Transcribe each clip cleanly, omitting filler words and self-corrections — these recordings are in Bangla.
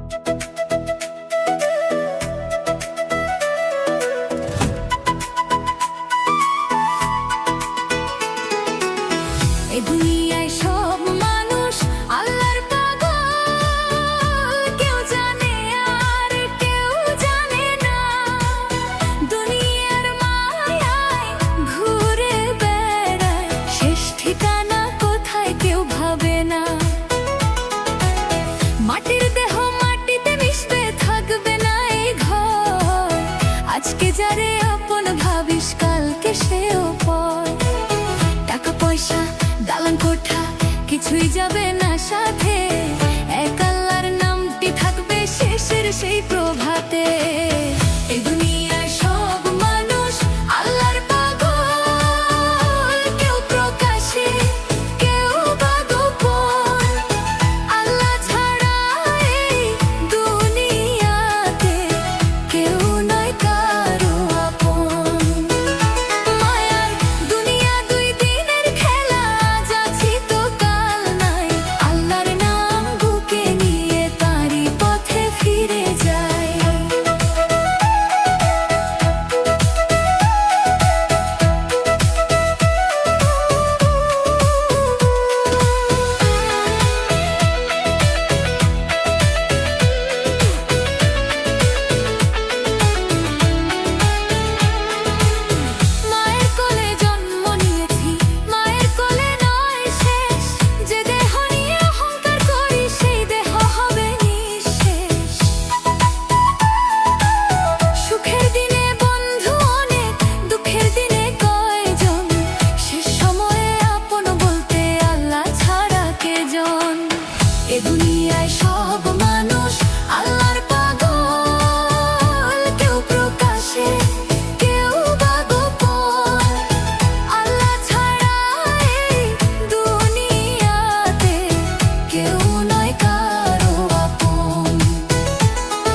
এই দুনিয়ায় সব মানুষ আল্লাহর পাগল, কেউ জানে আর কেউ জানে না। দুনিয়ার মায়ায় ঘুরে বেড়ায়, শেষ ঠিকানা কোথায় কেউ ভাবে না। মাটির দেহ মাটিতে মিশবে, থাকবে না এই ঘর। আজকে যারে আপন ভাবিস, কালকে সেও পর। টাকা পয়সা দালান কোঠা কিছুই যাবে না সাথে, এক আল্লাহর নামটি থাকবে শেষের সেই প্রভাতে। এই দুনিয়ায় সব মানুষ আল্লাহর পাগল, কেউ প্রকাশে কেউ বা গোপন। আল্লাহ ছাড়া এই দুনিয়াতে কেউ নয় কারো আপন। মায়ার দুনিয়া দুই দিনের খেলা, আজ আছি তো কাল নাই। আল্লাহর নাম বুকে নিয়ে তারই পথে ফিরে যাই। মায়ের কোলে জন্ম নিয়েছি, মায়ের কোলে নয় শেষ। যে দেহ নিয়ে অহংকার করি, সেই দেহ হবে নিঃশেষ। সুখের দিনে বন্ধু অনেক, দুঃখের দিনে কয়জন। শেষ সময়ে আপন বলতে আল্লাহ ছাড়া কেজন। এ দুনিয়ায় সব মানুষ আল্লাহর পাগল, কেউ প্রকাশে কেউ বা গোপন। আল্লাহ ছাড়া এই দুনিয়াতে কেউ নয় কারো আপন।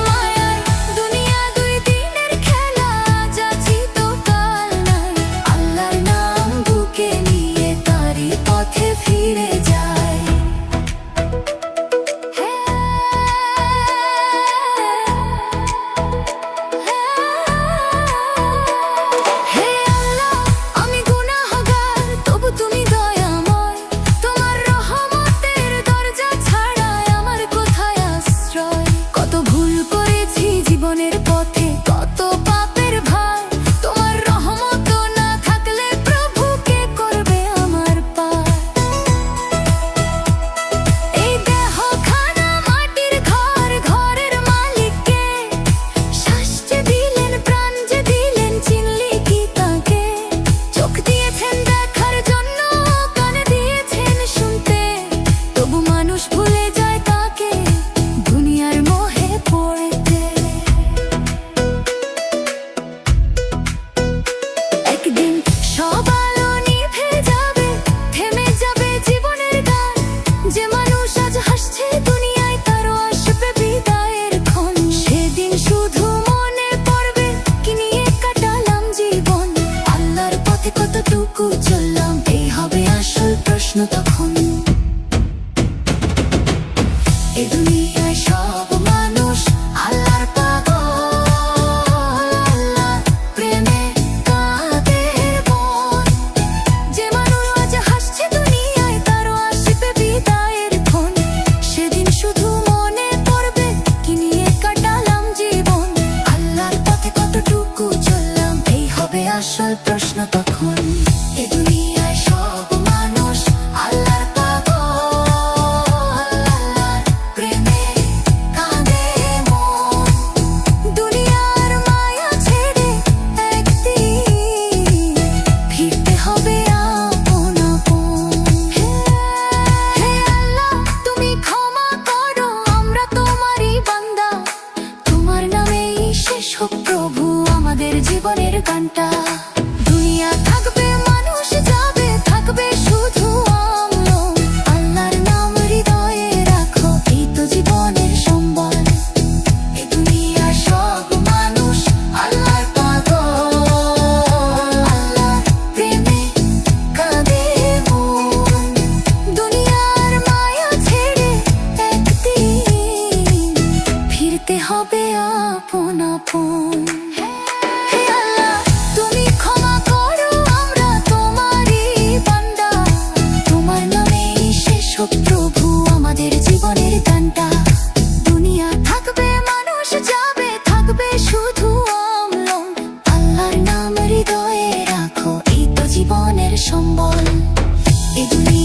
মায়ার দুনিয়া দুই দিনের খেলা, আজ আছি তো কাল নাই। আল্লাহর নাম বুকে নিয়ে তারই পথে ফিরে যাই। হে আল্লাহ, আমি গুনাহগার, তবু তুমি দয়াময়। তোমার রহমতের দরজা ছাড়াই আমার কোথায় আশ্রয়। কত ভুল করেছি জীবনের পথে, কত পাপের ভার। তোমার রহমত না থাকলে প্রভু কে করবে আমার পার। এই দেহখানা মাটির ঘর, ঘরের মালিককে। শ্বাস যে দিলেন, প্রাণ যে দিলেন, চিনলি কি তাকে? চোখ দিয়েছেন দেখার জন্য, কান দিয়েছেন শুনতে। তবু মানুষ ভুলে যায় তাকে, দুনিয়ার মোহে পড়তে। একদিন সব আলো নিভে যাবে, থেমে যাবে জীবনের গান। যে মানুষ আজ হাসছে দুনিয়ায়, তারও আসবে বিদায়ের ক্ষণ। সেদিন শুধু মনে পড়বে, কি নিয়ে কাটালাম জীবন। আল্লাহর পথে কতটুকু চললাম, এই হবে আসল প্রশ্ন তখন। এই দুনিয়ায় সব মানুষ আল্লাহর পাগল, আল্লাহর প্রেমে কাঁদে মন। যে মানুষ আজ হাসছে দুনিয়ায়, তারও আসবে বিদায়ের ক্ষণ। সেদিন শুধু মনে পড়বে, কি নিয়ে কাটালাম জীবন। আল্লাহর পথে কতটুকু চললাম, এই হবে আসল প্রশ্ন তখন। এই দুনিয়ায় সব মানুষ আল্লাহর পাগল, আল্লাহর প্রেমে কাঁদে মন। দুনিয়ার মায়া ছেড়ে একদিন ফিরতে হবে আপন আপন। হে আল্লাহ, তুমি ক্ষমা করো, আমরা তোমারই বান্দা। তোমার নামেই শেষ হোক প্রভু আমাদের জীবনের গানটা। দুনিয়া থাকবে, মানুষ যাবে, থাকবে শুধু আমল। আল্লাহর নাম হৃদয়ে রাখো, এই তো জীবনের সম্বল। এই দুনিয়ার সব মানুষ আল্লাহর পাগল, আল্লাহর প্রেমে কাঁদে মন। দুনিয়ার মায়া ছেড়ে একদিন আপন আপন। হে আল্লাহ, তুমি ক্ষমা করো, আমরা তোমারই বান্দা। তোমার নামেই শেষ হোক প্রভু আমাদের জীবনের গানটা। দুনিয়া থাকবে, মানুষ যাবে, থাকবে শুধু আমলম। আল্লাহর নাম হৃদয়ে রাখো, এই তো জীবনের সম্বল। এ দুনিয়া